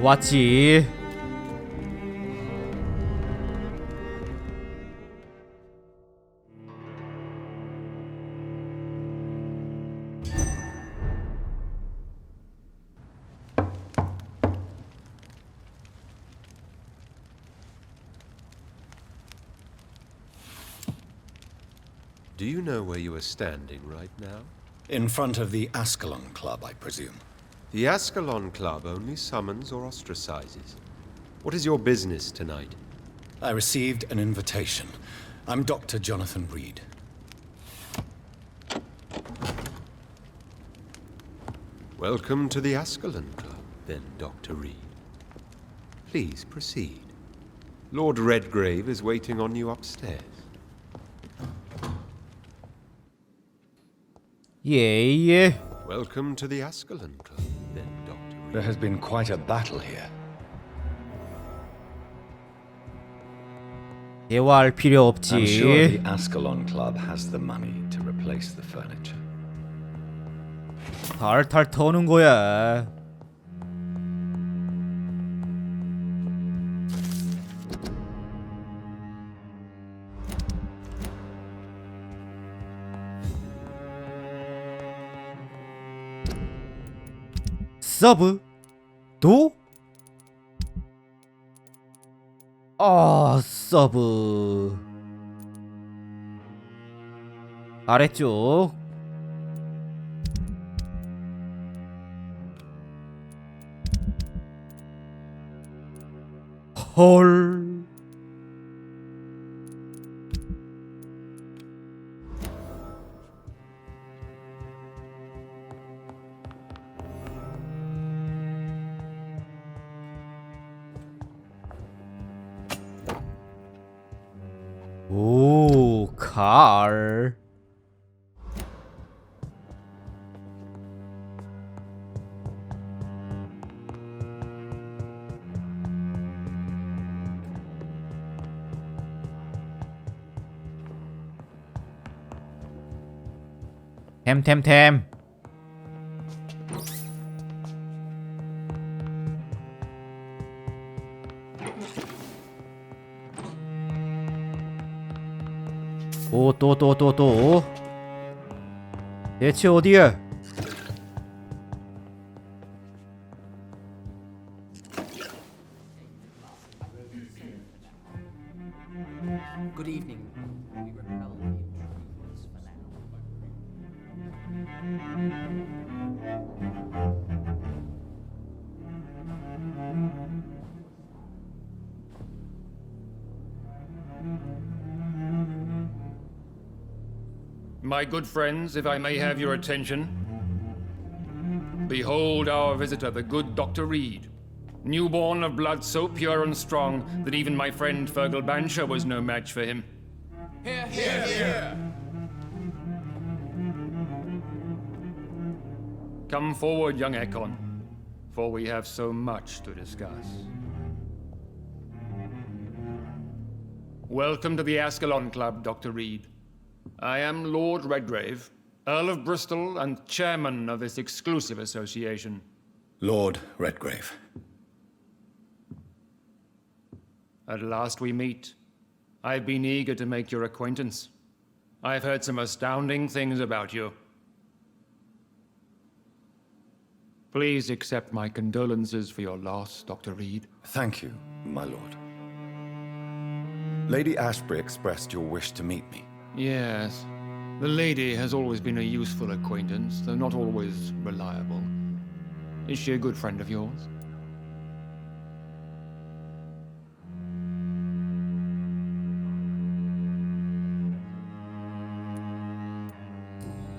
왔지. Do you know where you are standing right now? In front of the Ascalon Club, I presume. The Ascalon Club only summons or ostracizes. What is your business tonight? I received an invitation. I'm Dr. Jonathan Reed. Welcome to the Ascalon Club, then, Dr. Reed. Please proceed. Lord Redgrave is waiting on you upstairs. 예. Welcome to the Ascalon Club, then, Dr. Reed. There has been quite a battle here. 대화할 필요 I'm sure 없지. the Ascalon Club has the money to replace the furniture. 탈탈 터는 거야. 서브? 도? 서브. 아래쪽. 헐. 오, 칼. 템템템. 오, 또. 대체 어디야? Good evening. We repel the intruders for now. My good friends, if I may have your attention. Behold our visitor, the good Dr. Reed. Newborn of blood so pure and strong that even my friend Fergal Bansher was no match for him. Come forward, young Ekon, for we have so much to discuss. Welcome to the Ascalon Club, Dr. Reed. I am Lord Redgrave, Earl of Bristol and chairman of this exclusive association. Lord Redgrave. At last we meet. I've been eager to make your acquaintance. I've heard some astounding things about you. Please accept my condolences for your loss, Dr. Reed. Thank you, my lord. Lady Ashbury expressed your wish to meet me. Yes. The lady has always been a useful acquaintance, though not always reliable. Is she a good friend of yours?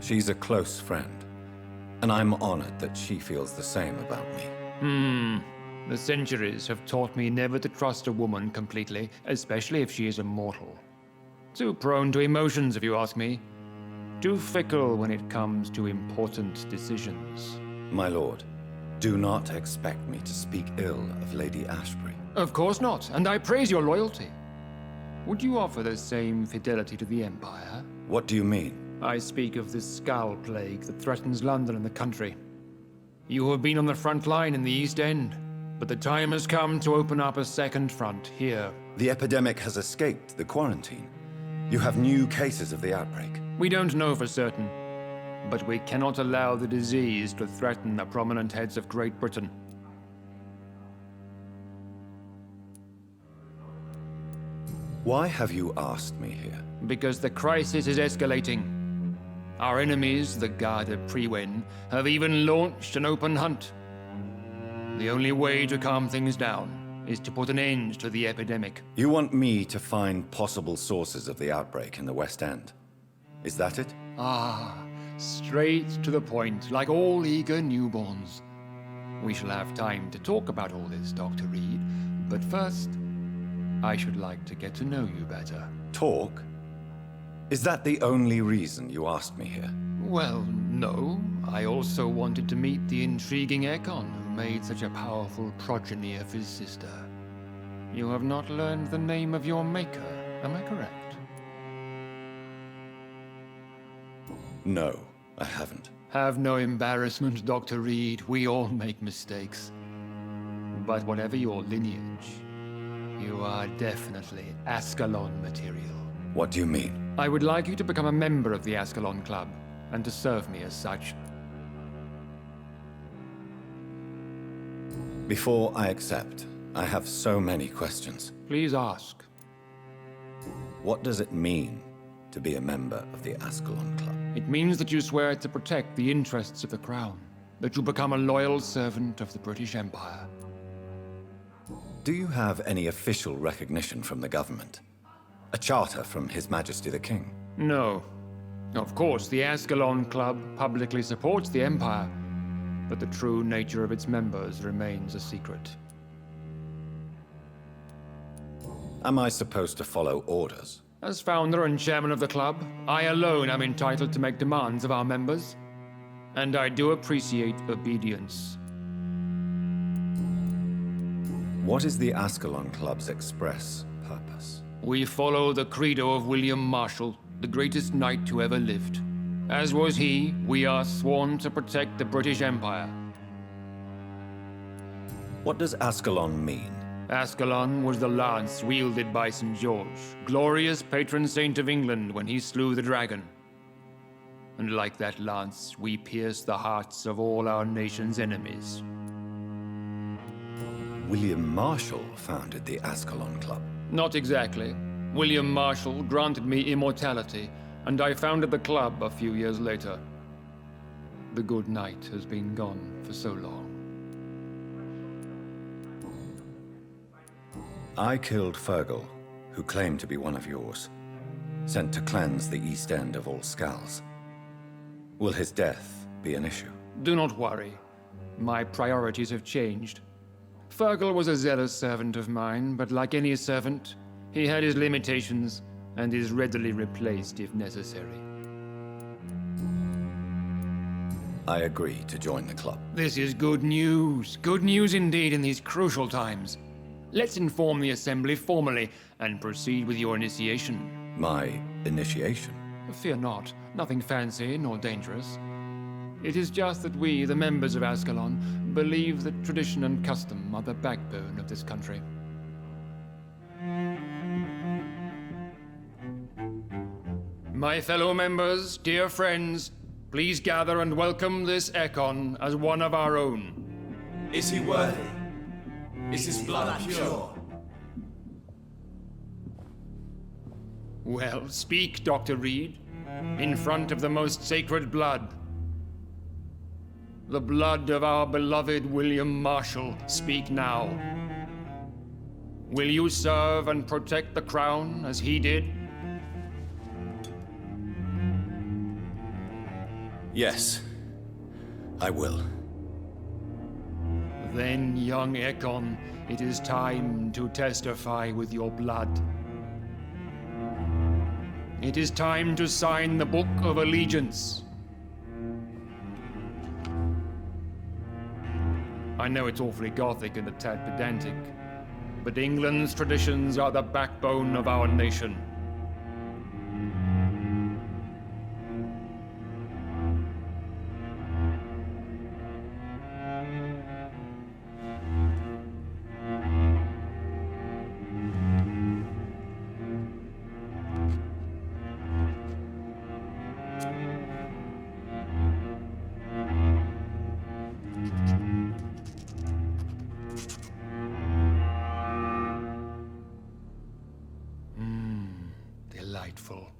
She's a close friend, and I'm honored that she feels the same about me. The centuries have taught me never to trust a woman completely, especially if she is a mortal. Too prone to emotions, if you ask me. Too fickle when it comes to important decisions. My lord, do not expect me to speak ill of Lady Ashbury. Of course not, and I praise your loyalty. Would you offer the same fidelity to the Empire? What do you mean? I speak of this Skull Plague that threatens London and the country. You have been on the front line in the East End. But the time has come to open up a second front here. The epidemic has escaped the quarantine. You have new cases of the outbreak. We don't know for certain, but we cannot allow the disease to threaten the prominent heads of Great Britain. Why have you asked me here? Because the crisis is escalating. Our enemies, the Garde Priwen, have even launched an open hunt. The only way to calm things down is to put an end to the epidemic. You want me to find possible sources of the outbreak in the West End. Is that it? Ah, straight to the point, like all eager newborns. We shall have time to talk about all this, Dr. Reed, but first, I should like to get to know you better. Talk? Is that the only reason you asked me here? Well, no. I also wanted to meet the intriguing Ekon who made such a powerful progeny of his sister. You have not learned the name of your maker, am I correct? No, I haven't. Have no embarrassment, Dr. Reed. We all make mistakes. But whatever your lineage, you are definitely Ascalon material. What do you mean? I would like you to become a member of the Ascalon Club, and to serve me as such. Before I accept, I have so many questions. Please ask. What does it mean to be a member of the Ascalon Club? It means that you swear to protect the interests of the Crown, that you become a loyal servant of the British Empire. Do you have any official recognition from the government? A charter from His Majesty the King? No. Of course, the Ascalon Club publicly supports the Empire, but the true nature of its members remains a secret. Am I supposed to follow orders? As founder and chairman of the club, I alone am entitled to make demands of our members, and I do appreciate obedience. What is the Ascalon Club's express purpose? We follow the credo of William Marshall, the greatest knight who ever lived. As was he, we are sworn to protect the British Empire. What does Ascalon mean? Ascalon was the lance wielded by St. George, glorious patron saint of England when he slew the dragon. And like that lance, we pierce the hearts of all our nation's enemies. William Marshall founded the Ascalon Club. Not exactly. William Marshall granted me immortality, and I founded the club a few years later. The good knight has been gone for so long. I killed Fergal, who claimed to be one of yours, sent to cleanse the East End of all Skulls. Will his death be an issue? Do not worry. My priorities have changed. Fergal was a zealous servant of mine, but like any servant, he had his limitations and is readily replaced if necessary. I agree to join the club. This is good news. Good news indeed in these crucial times. Let's inform the Assembly formally and proceed with your initiation. My initiation? Fear not. Nothing fancy nor dangerous. It is just that we, the members of Ascalon, believe that tradition and custom are the backbone of this country. My fellow members, dear friends, please gather and welcome this Ekon as one of our own. Is he worthy? Is his blood pure? Well, speak, Dr. Reed, in front of the most sacred blood. The blood of our beloved William Marshall, speak now. Will you serve and protect the crown as he did? Yes, I will. Then, young Ekon, it is time to testify with your blood. It is time to sign the Book of Allegiance. I know it's awfully gothic and a tad pedantic, but England's traditions are the backbone of our nation. delightful.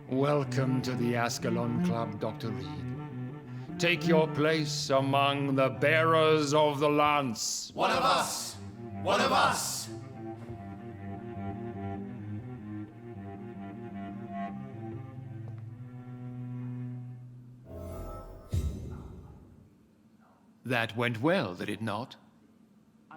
Welcome to the Ascalon Club, Dr. Reed. Take your place among the bearers of the lance. One of us! One of us! That went well, did it not?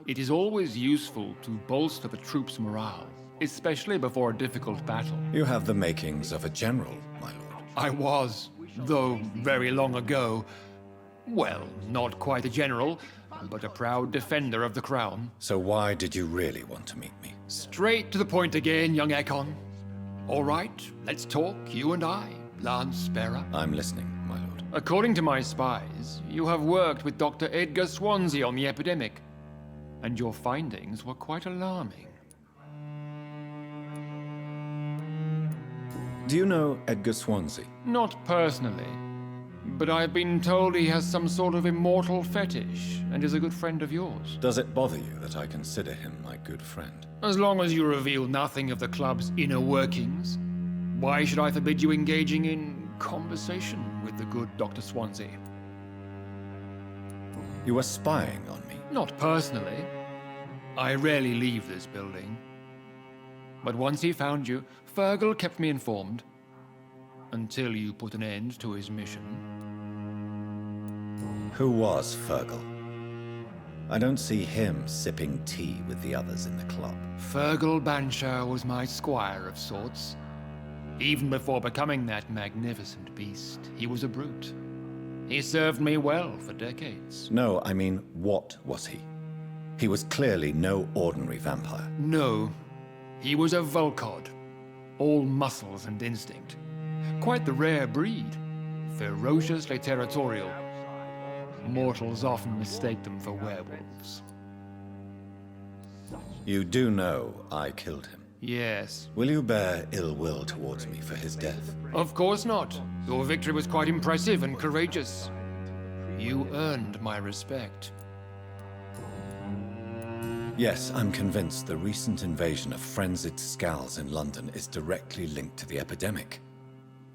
It is always useful to bolster the troops' morale, especially before a difficult battle. You have the makings of a general, my lord. I was, though very long ago, well, not quite a general, but a proud defender of the crown. So why did you really want to meet me? Straight to the point again, young Ekon. All right, let's talk, you and I, Lance Sparrow. I'm listening, my lord. According to my spies, you have worked with Dr. Edgar Swansea on the epidemic, and your findings were quite alarming. Do you know Edgar Swansea? Not personally, but I've been told he has some sort of immortal fetish and is a good friend of yours. Does it bother you that I consider him my good friend? As long as you reveal nothing of the club's inner workings, why should I forbid you engaging in conversation with the good Dr. Swansea? You are spying on me. Not personally. I rarely leave this building. But once he found you, Fergal kept me informed. Until you put an end to his mission. Who was Fergal? I don't see him sipping tea with the others in the club. Fergal Banshire was my squire of sorts. Even before becoming that magnificent beast, he was a brute. He served me well for decades. No, I mean, what was he? He was clearly no ordinary vampire. No, he was a Volcod. All muscles and instinct. Quite the rare breed. Ferociously territorial. Mortals often mistake them for werewolves. You do know I killed him. Yes. Will you bear ill will towards me for his death? Of course not. Your victory was quite impressive and courageous. You earned my respect. Yes, I'm convinced the recent invasion of frenzied Scals in London is directly linked to the epidemic.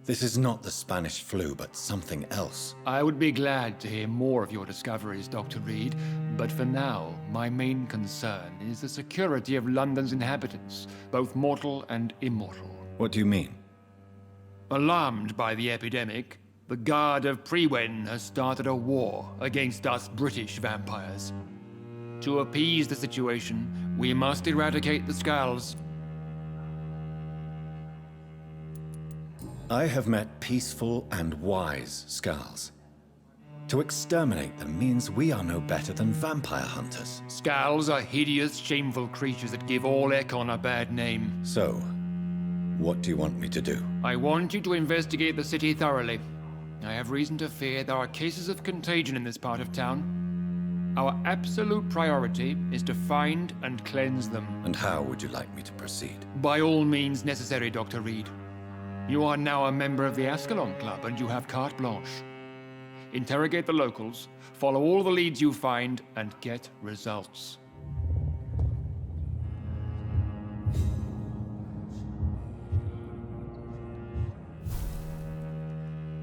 This is not the Spanish flu, but something else. I would be glad to hear more of your discoveries, Dr. Reed, but for now, my main concern is the security of London's inhabitants, both mortal and immortal. What do you mean? Alarmed by the epidemic, the Guard of Prewen has started a war against us British vampires. To appease the situation, we must eradicate the Scals. I have met peaceful and wise Scals. To exterminate them means we are no better than vampire hunters. Scals are hideous, shameful creatures that give all Ekon a bad name. So, what do you want me to do? I want you to investigate the city thoroughly. I have reason to fear there are cases of contagion in this part of town. Our absolute priority is to find and cleanse them. And how would you like me to proceed? By all means necessary, Dr. Reed. You are now a member of the Ascalon Club and you have carte blanche. Interrogate the locals, follow all the leads you find, and get results.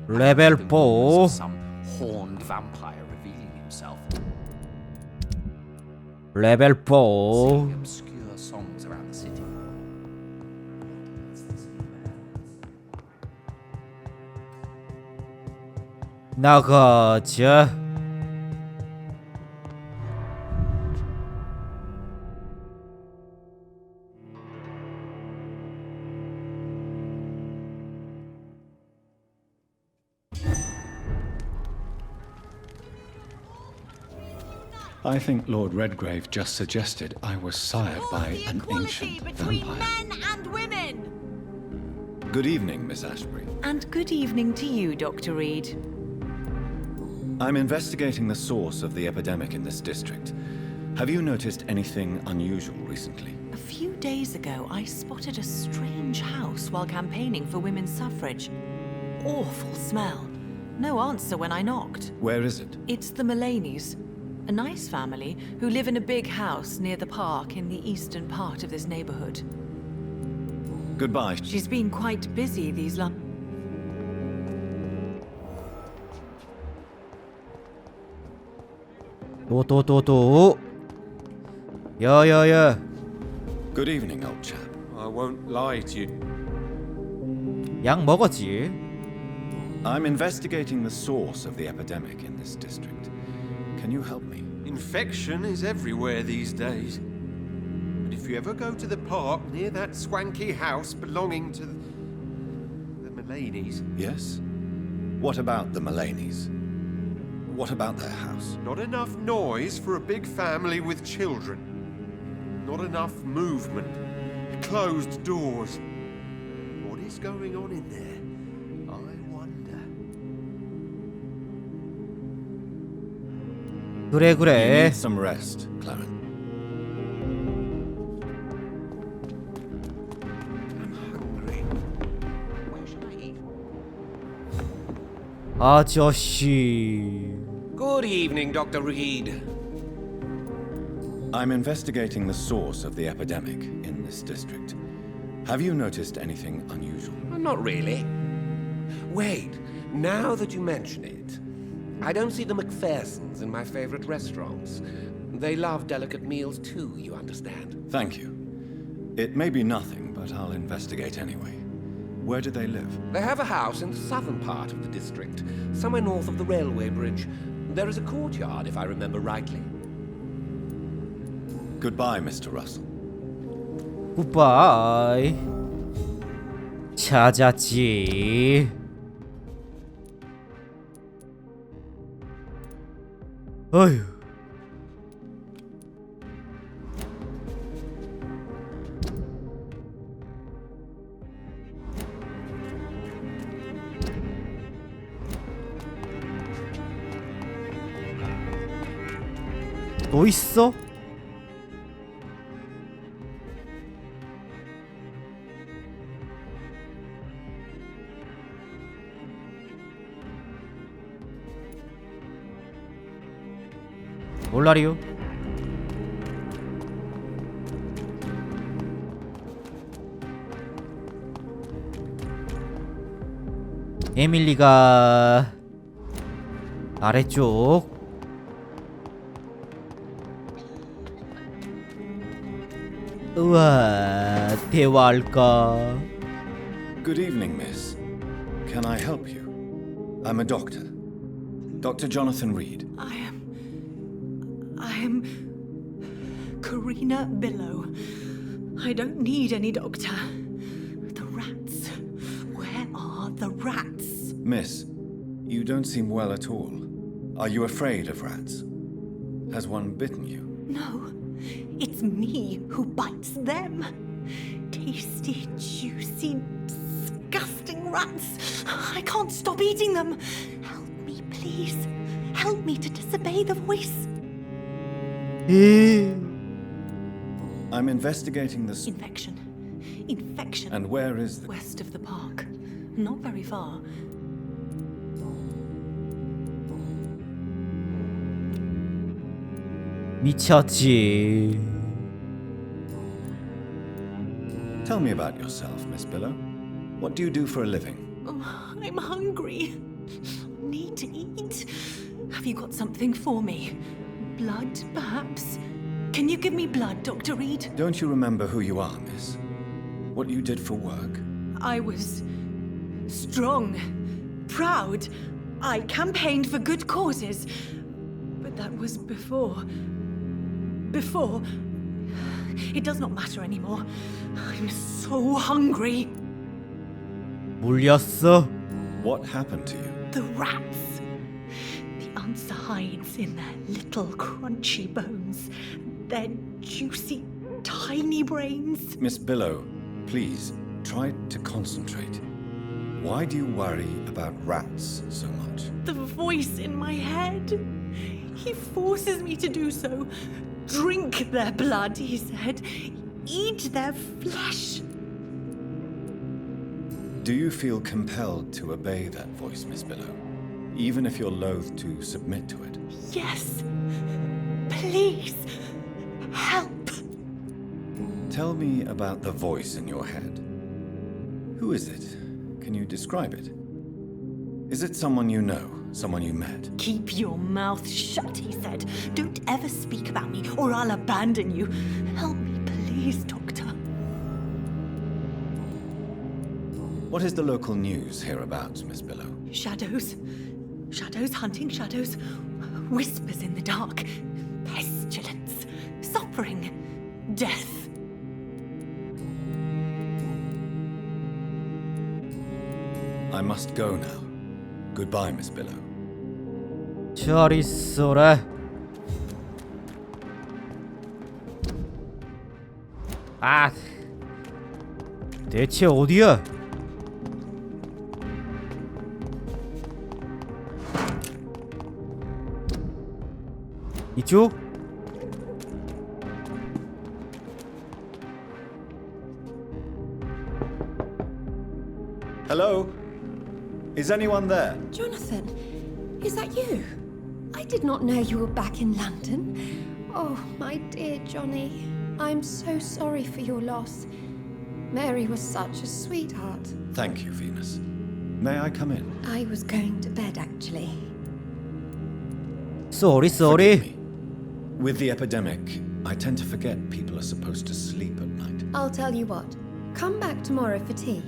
레벨 4 Some horned vampire revealing himself. 레벨 4 Singing obscure songs around the city. 나가자. I think Lord Redgrave just suggested I was sired by the an equality ancient between vampire. men and women. Good evening, Miss Ashbury. And good evening to you, Dr. Reed. I'm investigating the source of the epidemic in this district. Have you noticed anything unusual recently? A few days ago, I spotted a strange house while campaigning for women's suffrage. Awful smell. No answer when I knocked. Where is it? It's the Mullaneys. A nice family who live in a big house near the park in the eastern part of this neighborhood. Goodbye. She's been quite busy these last... 또. 야야야. Good evening, old chap. I won't lie to you. 약 먹었지? I'm investigating the source of the epidemic in this district. Can you help me? Infection is everywhere these days. But if you ever go to the park near that swanky house belonging to the Mullaneys, Yes? What about the Mullaneys? What about their house? not enough noise for a big family with children. Not enough movement. Closed doors. What is going on in there? I wonder. 그래 You 그래. need some rest, Clarence. I'm hungry. Where should I eat? 아저씨. Good evening, Dr. Reed. I'm investigating the source of the epidemic in this district. Have you noticed anything unusual? Not really. Wait, now that you mention it, I don't see the McPhersons in my favorite restaurants. They love delicate meals too, you understand. Thank you. It may be nothing, but I'll investigate anyway. Where do they live? They have a house in the southern part of the district, somewhere north of the railway bridge. There is a courtyard, if I remember rightly. Goodbye, Mr. Russell. 굿바이. 찾았지. 어휴. 또 있어? 몰라리요. 에밀리가 아래쪽. 우와, 대화할까? Good evening, miss. Can I help you? I'm a doctor. Dr. Jonathan Reed. I am Karina Billow. I don't need any doctor. The rats. Where are the rats? Miss, you don't seem well at all. Are you afraid of rats? Has one bitten you? No, it's me who bites them. Tasty, juicy, disgusting rats. I can't stop eating them. Help me, please. Help me to disobey the voice. I'm investigating the... Infection. Infection. And where is the... West of the park. Not very far. 미쳤지. Tell me about yourself, Miss Billow. What do you do for a living? Oh, I'm hungry. Need to eat. Have you got something for me? Blood, perhaps? Can you give me blood, Dr. Reed? Don't you remember who you are, miss? What you did for work? I was strong, proud. I campaigned for good causes. But that was before. Before. It does not matter anymore. I'm so hungry. 물렸어? What happened to you? The rats. The answer hides in their little crunchy bones. Their juicy, tiny brains. Miss Billow, please, try to concentrate. Why do you worry about rats so much? The voice in my head. He forces me to do so. Drink their blood, he said. Eat their flesh. Do you feel compelled to obey that voice, Miss Billow? Even if you're loath to submit to it? Yes. Please, help. Tell me about the voice in your head. Who is it? Can you describe it? Is it someone you know? Someone you met? Keep your mouth shut, he said. Don't ever speak about me, or I'll abandon you. Help me, please, Doctor. What is the local news hereabouts, Miss Billow? Shadows. Shadows hunting shadows. Whispers in the dark. Pestilence. Suffering. Death. I must go now. Goodbye, Miss Billow. 잘 있어라. 아, 대체 어디야? 이쪽? Hello? Is anyone there? Jonathan, is that you? I did not know you were back in London. Oh, my dear Johnny, I'm so sorry for your loss. Mary was such a sweetheart. Thank you, Venus. May I come in? I was going to bed, actually. Sorry. Forgive me. With the epidemic, I tend to forget people are supposed to sleep at night. I'll tell you what. Come back tomorrow for tea.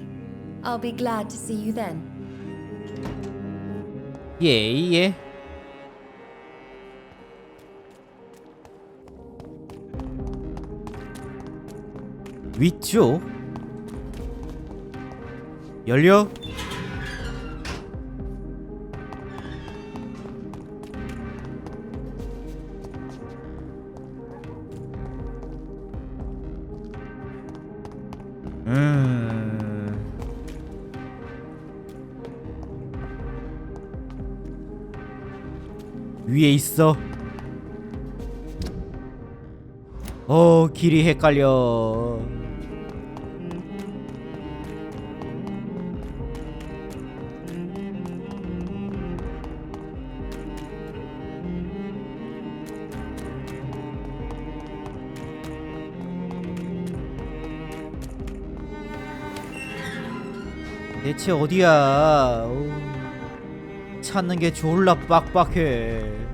I'll be glad to see you then. 예. 위쪽 열려. 위에 있어. 길이 헷갈려. 대체 어디야? 찾는 게 졸라 빡빡해.